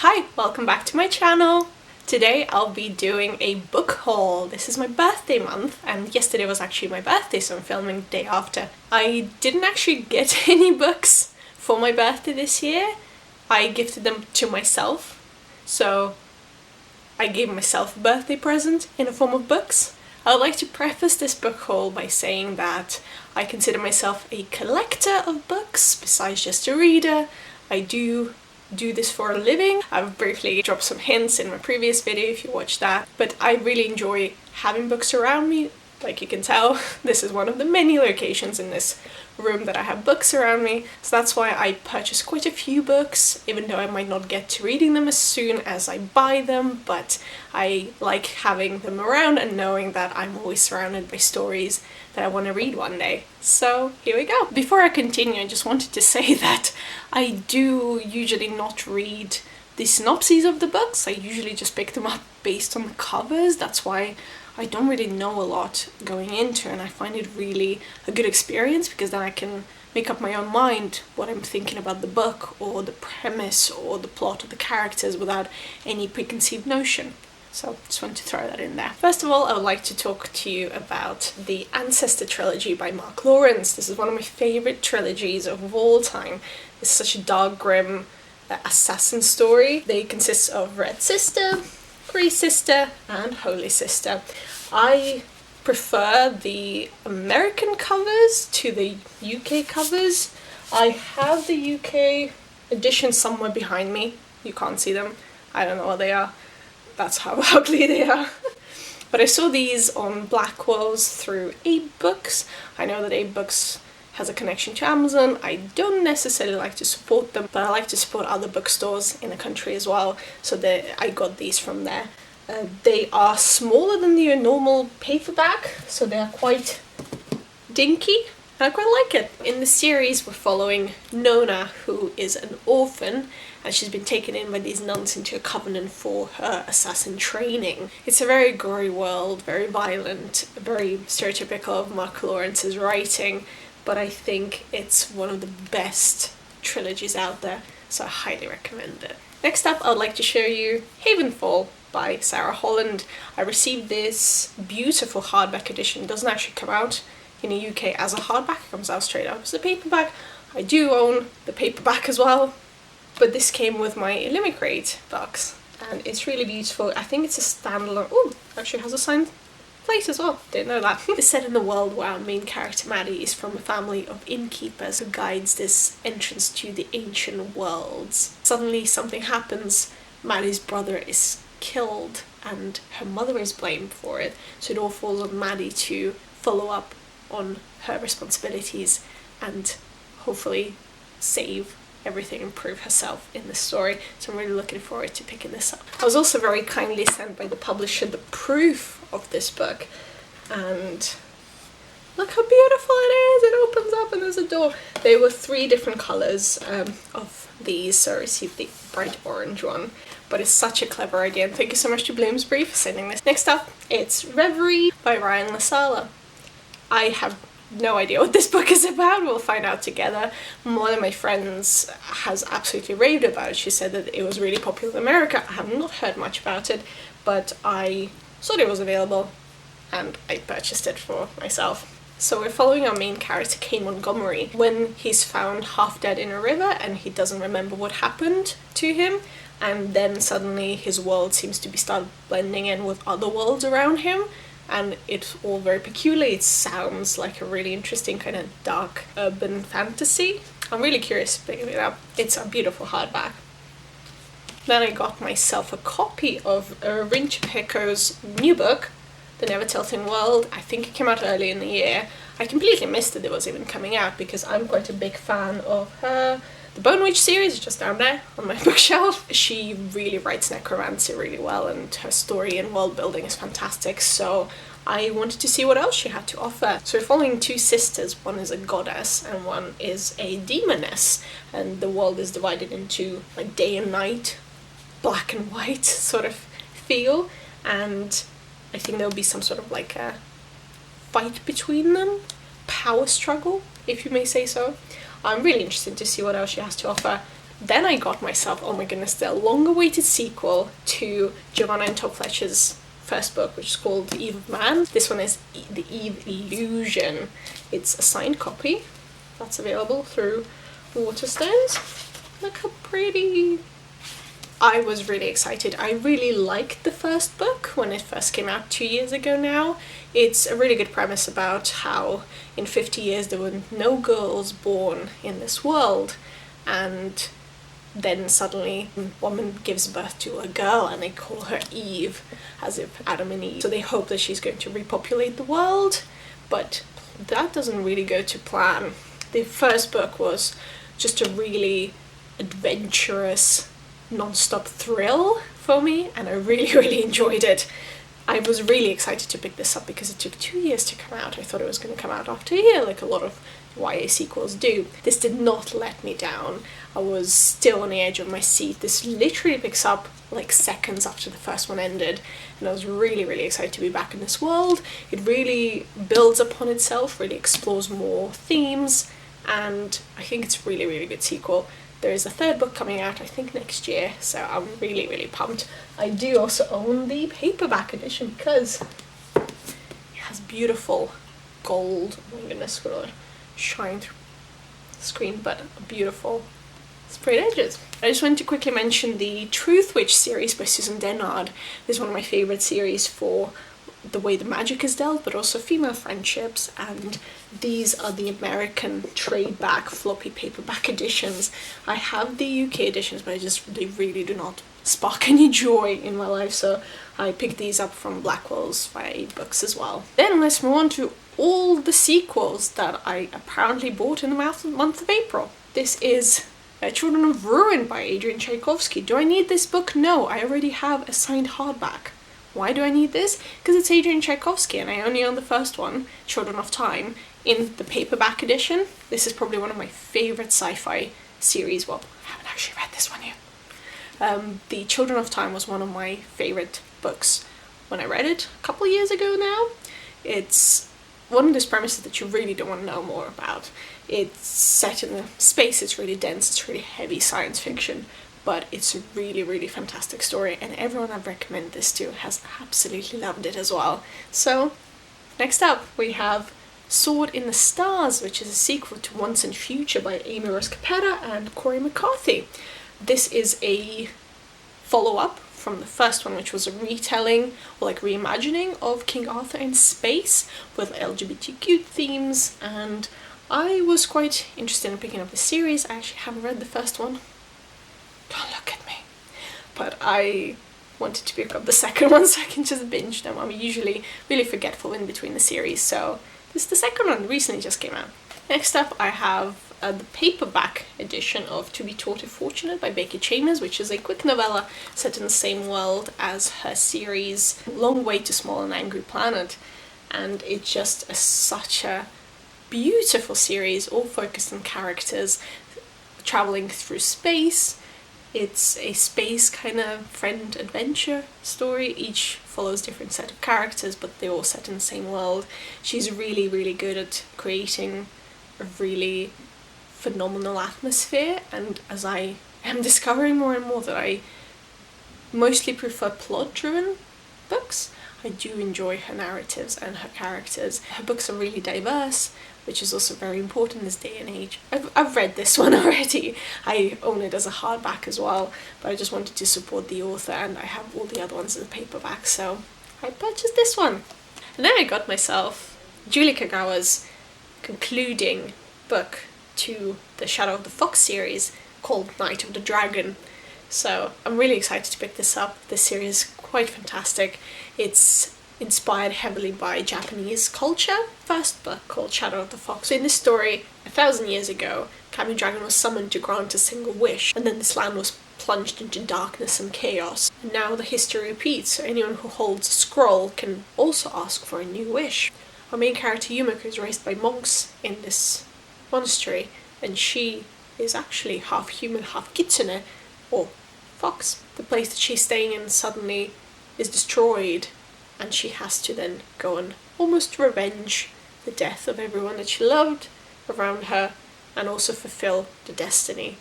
Hi, welcome back to my channel. Today I'll be doing a book haul. This is my birthday month and yesterday was actually my birthday, so I'm filming the day after. I didn't actually get any books for my birthday this year. I gifted them to myself, so I gave myself a birthday present in the form of books. I would like to preface this book haul by saying that I consider myself a collector of books besides just a reader. I do this for a living. I've briefly dropped some hints in my previous video if you watched that, but I really enjoy having books around me. Like you can tell, this is one of the many locations in this room that I have books around me, so that's why I purchased quite a few books, even though I might not get to reading them as soon as I buy them, but I like having them around and knowing that I'm always surrounded by stories that I want to read one day. So here we go. Before I continue, I just wanted to say that I do usually not read the synopses of the books. I usually just pick them up based on the covers. That's why I don't really know a lot going into it, and I find it really a good experience because then I can make up my own mind what I'm thinking about the book or the premise or the plot or the characters without any preconceived notion. So just wanted to throw that in there. First of all, I would like to talk to you about the Ancestor trilogy by Mark Lawrence. This is one of my favourite trilogies of all time. It's such a dark, grim assassin story. They consist of Red Sister, Grey Sister and Holy Sister. I prefer the American covers to the UK covers. I have the UK edition somewhere behind me. You can't see them. I don't know what they are. That's how ugly they are. But I saw these on Blackwell's through E.M.O. I know that E.M.O. has a connection to Amazon. I don't necessarily like to support them, but I like to support other bookstores in the country as well, so that I got these from there. They are smaller than the normal paperback, so they are quite dinky, and I quite like it. In the series we're following Nona, who is an orphan, and she's been taken in by these nuns into a covenant for her assassin training. It's a very gory world, very violent, very stereotypical of Mark Lawrence's writing, but I think it's one of the best trilogies out there, so I highly recommend it. Next up, I would like to show you Havenfall by Sarah Holland. I received this beautiful hardback edition. It doesn't actually come out in the UK as a hardback, it comes out straight up as a paperback. I do own the paperback as well, but this came with my Illuminate box, and it's really beautiful. I think it's a standalone. Oh, actually has a signed plate as well. Didn't know that. It's set in the world where our main character Maddie is from a family of innkeepers who guides this entrance to the ancient worlds. Suddenly something happens. Maddie's brother is killed and her mother is blamed for it, so it all falls on Maddie to follow up on her responsibilities and hopefully save everything and prove herself in the story. So I'm really looking forward to picking this up. I was also very kindly sent by the publisher the proof of this book, and look how beautiful it is. It opens up and there's a door. There were 3 different colours of these, so I received the bright orange one, but it's such a clever idea, and thank you so much to Bloomsbury for sending this. Next up, it's Reverie by Ryan Lasala. I have no idea what this book is about. We'll find out together. One of my friends has absolutely raved about it. She said that it was really popular in America. I have not heard much about it, but I saw it was available and I purchased it for myself. So we're following our main character, Kane Montgomery, when he's found half dead in a river and he doesn't remember what happened to him, and then suddenly his world seems to be started blending in with other worlds around him, and it's all very peculiar. It sounds like a really interesting kind of dark urban fantasy. I'm really curious to pick it up. It's a beautiful hardback. Then I got myself a copy of Rincha Pecco's new book, The Never Tilting World. I think it came out early in the year. I completely missed that it was even coming out because I'm quite a big fan of her. The Bone Witch series is just down there on my bookshelf. She really writes necromancy really well, and her story and world building is fantastic, so I wanted to see what else she had to offer. So we're following 2 sisters. One is a goddess and one is a demoness, and the world is divided into like day and night, black and white sort of feel, and I think there'll be some sort of like a fight between them, power struggle, if you may say so. I'm really interested to see what else she has to offer. Then I got myself, oh my goodness, the long-awaited sequel to Giovanna and Todd Fletcher's first book, which is called The Eve of Man. This one is The Eve Illusion. It's a signed copy that's available through Waterstones. Look how pretty. I was really excited. I really liked the first book when it first came out 2 years ago now. It's a really good premise about how in 50 years there were no girls born in this world, and then suddenly a woman gives birth to a girl and they call her Eve, as if Adam and Eve. So they hope that she's going to repopulate the world, but that doesn't really go to plan. The first book was just a really adventurous, non-stop thrill for me, and I really, really enjoyed it. I was really excited to pick this up because it took 2 years to come out. I thought it was going to come out after a year, like a lot of YA sequels do. This did not let me down. I was still on the edge of my seat. This literally picks up like seconds after the first one ended, and I was really, really excited to be back in this world. It really builds upon itself, really explores more themes, and I think it's a really, really good sequel. There is a third book coming out, I think, next year, so I'm really, really pumped. I do also own the paperback edition because it has beautiful gold, oh my goodness, it's gonna shine through the screen, but beautiful sprayed edges. I just wanted to quickly mention the Truth Witch series by Susan Dennard. This is one of my favourite series for the way the magic is dealt, but also female friendships, and these are the American trade back floppy paperback editions. I have the UK editions, but they really do not spark any joy in my life, so I picked these up from Blackwell's YA books as well. Then let's move on to all the sequels that I apparently bought in the month of April. This is Children of Ruin by Adrian Tchaikovsky. Do I need this book? No, I already have a signed hardback. Why do I need this? Because it's Adrian Tchaikovsky and I only own the first one, Children of Time, in the paperback edition. This is probably one of my favourite sci-fi series. Well, I haven't actually read this one yet. The Children of Time was one of my favourite books when I read it a couple of years ago now. It's one of those premises that you really don't want to know more about. It's set in a space, it's really dense, it's really heavy science fiction, but it's a really, really fantastic story, and everyone I've recommended this to has absolutely loved it as well. So, next up we have Sword in the Stars, which is a sequel to Once and Future by Amy Rose Capetta and Corey McCarthy. This is a follow-up from the first one, which was a retelling or like reimagining of King Arthur in space with LGBTQ themes, and I was quite interested in picking up the series. I actually haven't read the first one. Don't look at me. But I wanted to pick up the second one so I can just binge them. I'm usually really forgetful in between the series, so this is the second one, recently just came out. Next up I have the paperback edition of To Be Taught If Fortunate by Becky Chambers, which is a quick novella set in the same world as her series Long Way to Small and Angry Planet, and it's just such a beautiful series, all focused on characters traveling through space. It's a space kind of friend adventure story. Each follows different set of characters, but they're all set in the same world. She's really, really good at creating a really phenomenal atmosphere, and as I am discovering more and more that I mostly prefer plot-driven books, I do enjoy her narratives and her characters. Her books are really diverse, which is also very important in this day and age. I've read this one already. I own it as a hardback as well, but I just wanted to support the author, and I have all the other ones as a paperback, so I purchased this one. And then I got myself Julie Kagawa's concluding book to the Shadow of the Fox series called Night of the Dragon. So I'm really excited to pick this up. This series is quite fantastic. It's inspired heavily by Japanese culture. First book called Shadow of the Fox. So in this story, 1,000 years ago, Kami Dragon was summoned to grant a single wish, and then this land was plunged into darkness and chaos. And now the history repeats, so anyone who holds a scroll can also ask for a new wish. Our main character Yumiko is raised by monks in this monastery, and she is actually half human, half kitsune, or fox. The place that she's staying in suddenly is destroyed, and she has to then go and almost revenge the death of everyone that she loved around her, and also fulfill the destiny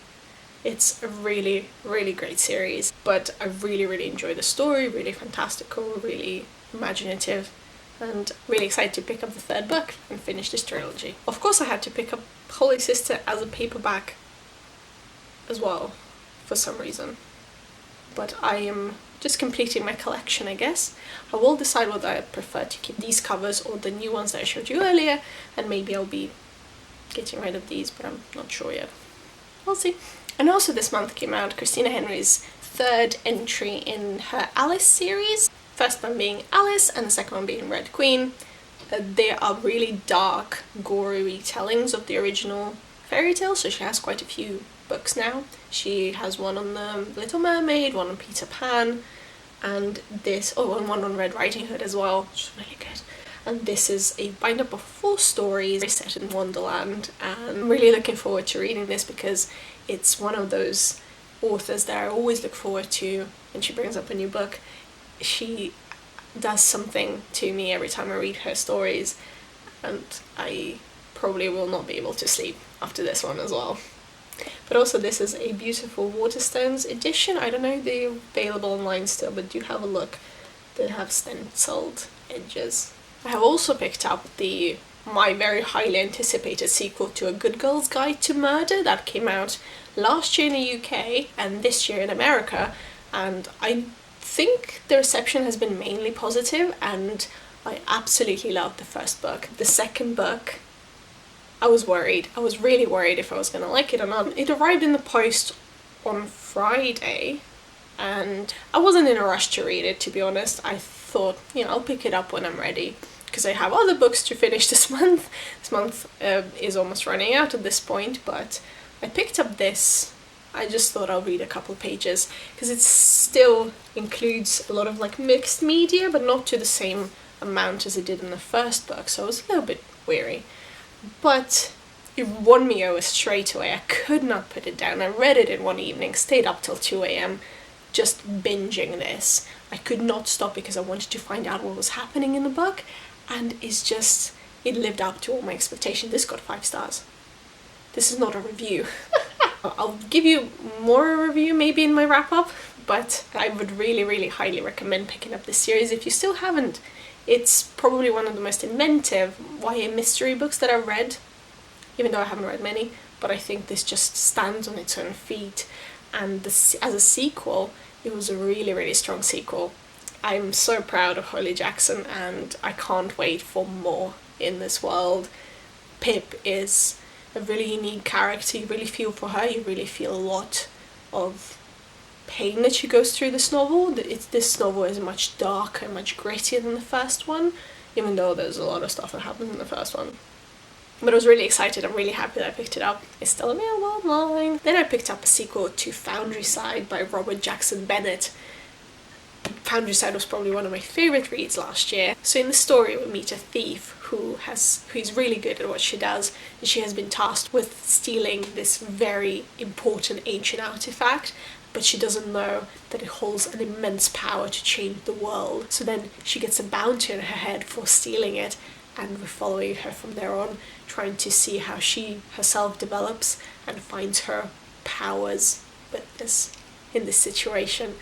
It's a really, really great series, but I really, really enjoy the story, really fantastical, really imaginative, and really excited to pick up the third book and finish this trilogy. Of course I had to pick up Holy Sister as a paperback as well, for some reason. But I am just completing my collection, I guess. I will decide whether I prefer to keep these covers or the new ones that I showed you earlier, and maybe I'll be getting rid of these, but I'm not sure yet. We'll see. And also this month came out Christina Henry's third entry in her Alice series. First one being Alice and the second one being Red Queen. They are really dark, gory retellings of the original fairy tale, so she has quite a few books now. She has one on the Little Mermaid, one on Peter Pan, and and one on Red Riding Hood as well, which is really good. And this is a bind-up of 4 stories set in Wonderland, and I'm really looking forward to reading this because it's one of those authors that I always look forward to when she brings up a new book. She does something to me every time I read her stories, and I probably will not be able to sleep after this one as well. But also this is a beautiful Waterstones edition. I don't know if they're available online still, but do have a look. They have stenciled edges. I have also picked up my very highly anticipated sequel to A Good Girl's Guide to Murder that came out last year in the UK and this year in America, and I think the reception has been mainly positive, and I absolutely loved the first book. The second book, I was worried. I was really worried if I was going to like it or not. It arrived in the post on Friday, and I wasn't in a rush to read it, to be honest. I thought, I'll pick it up when I'm ready, because I have other books to finish this month. This month is almost running out at this point, but I picked up this. I just thought I'll read a couple pages, because it still includes a lot of mixed media, but not to the same amount as it did in the first book, so I was a little bit weary. But it won me over straight away. I could not put it down. I read it in one evening, stayed up till 2 a.m, just binging this. I could not stop because I wanted to find out what was happening in the book, and it lived up to all my expectations. This got 5 stars. This is not a review. I'll give you more a review maybe in my wrap-up, but I would really, really highly recommend picking up this series if you still haven't. It's probably one of the most inventive YA mystery books that I've read, even though I haven't read many, but I think this just stands on its own feet, and as a sequel, it was a really, really strong sequel. I'm so proud of Holly Jackson, and I can't wait for more in this world. Pip is a really unique character. You really feel for her. You really feel a lot of pain that she goes through this novel. This novel is much darker and much grittier than the first one, even though there's a lot of stuff that happens in the first one. But I was really excited. I'm really happy that I picked it up. It's still available online. Then I picked up a sequel to Foundryside by Robert Jackson Bennett. Foundryside was probably one of my favourite reads last year. So in the story we meet a thief who's really good at what she does, and she has been tasked with stealing this very important ancient artifact, but she doesn't know that it holds an immense power to change the world. So then she gets a bounty on her head for stealing it, and we're following her from there on, trying to see how she herself develops and finds her powers in this situation.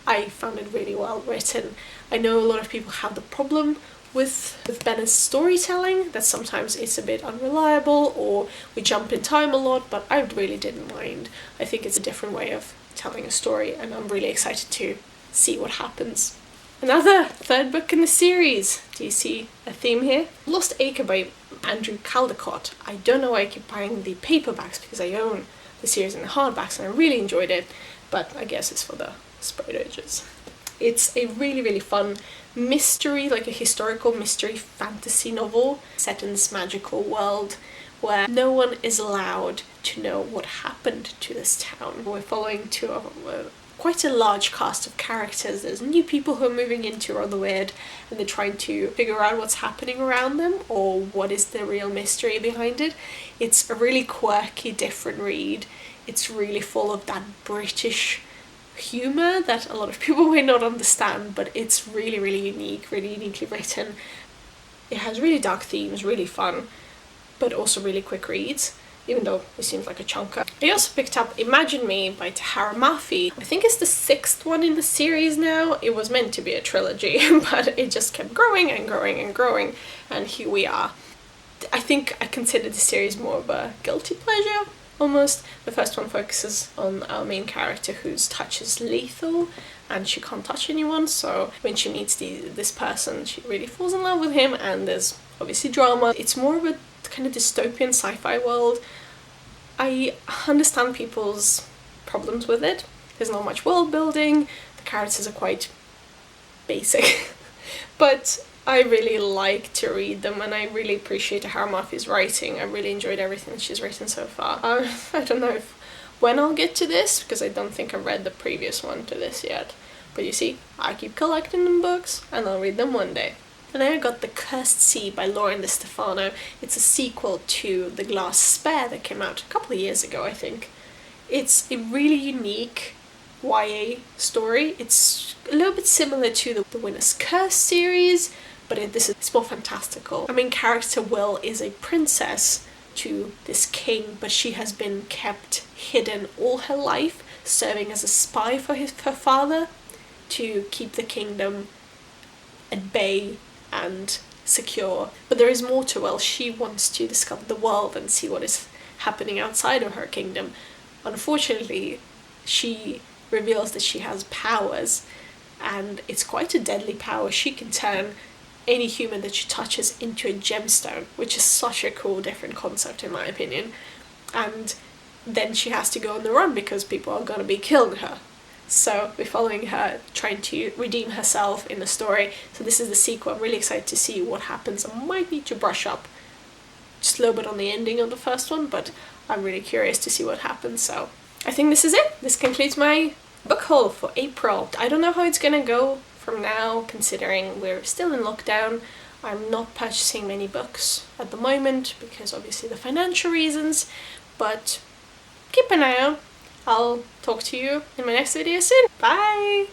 I found it really well written. I know a lot of people have the problem with Bennett's storytelling, that sometimes it's a bit unreliable or we jump in time a lot, but I really didn't mind. I think it's a different way of telling a story, and I'm really excited to see what happens. Another third book in the series. Do you see a theme here? Lost Acre by Andrew Caldecott. I don't know why I keep buying the paperbacks, because I own the series in the hardbacks and I really enjoyed it, but I guess it's for the spread edges. It's a really, really fun mystery, like a historical mystery fantasy novel set in this magical world where no one is allowed to know what happened to this town. We're following quite a large cast of characters. There's new people who are moving into rather weird, and they're trying to figure out what's happening around them or what is the real mystery behind it. It's a really quirky, different read. It's really full of that British humour that a lot of people may not understand, but it's really, really unique, really uniquely written. It has really dark themes, really fun, but also really quick reads. even though it seems like a chunker. I also picked up Imagine Me by Tahara Mafi. I think it's the 6th one in the series now. It was meant to be a trilogy, but it just kept growing and growing and growing, and here we are. I think I consider the series more of a guilty pleasure, almost. The first one focuses on our main character whose touch is lethal and she can't touch anyone, so when she meets this person she really falls in love with him, and there's obviously drama. It's more of a kind of dystopian sci-fi world. I understand people's problems with it. There's not much world building, the characters are quite basic, but I really like to read them, and I really appreciate Tahara Mafi's writing. I really enjoyed everything she's written so far. I don't know when I'll get to this, because I don't think I've read the previous one to this yet. But you see, I keep collecting them books, and I'll read them one day. And then I got The Cursed Sea by Lauren De Stefano. It's a sequel to The Glass Spare that came out a couple of years ago, I think. It's a really unique YA story. It's a little bit similar to the Winner's Curse series, but it's more fantastical. Our main character, Will, is a princess to this king, but she has been kept hidden all her life, serving as a spy for her father to keep the kingdom at bay and secure. But there is more to Will. She wants to discover the world and see what is happening outside of her kingdom. Unfortunately, she reveals that she has powers, and it's quite a deadly power. She can turn any human that she touches into a gemstone, which is such a cool different concept in my opinion. And then she has to go on the run because people are gonna be killing her. So we're following her trying to redeem herself in the story. So this is the sequel. I'm really excited to see what happens. I might need to brush up just a little bit on the ending of the first one, but I'm really curious to see what happens. So I think this is it. This concludes my book haul for April. I don't know how it's gonna go from now, considering we're still in lockdown. I'm not purchasing many books at the moment because obviously the financial reasons, but keep an eye out. I'll talk to you in my next video soon. Bye!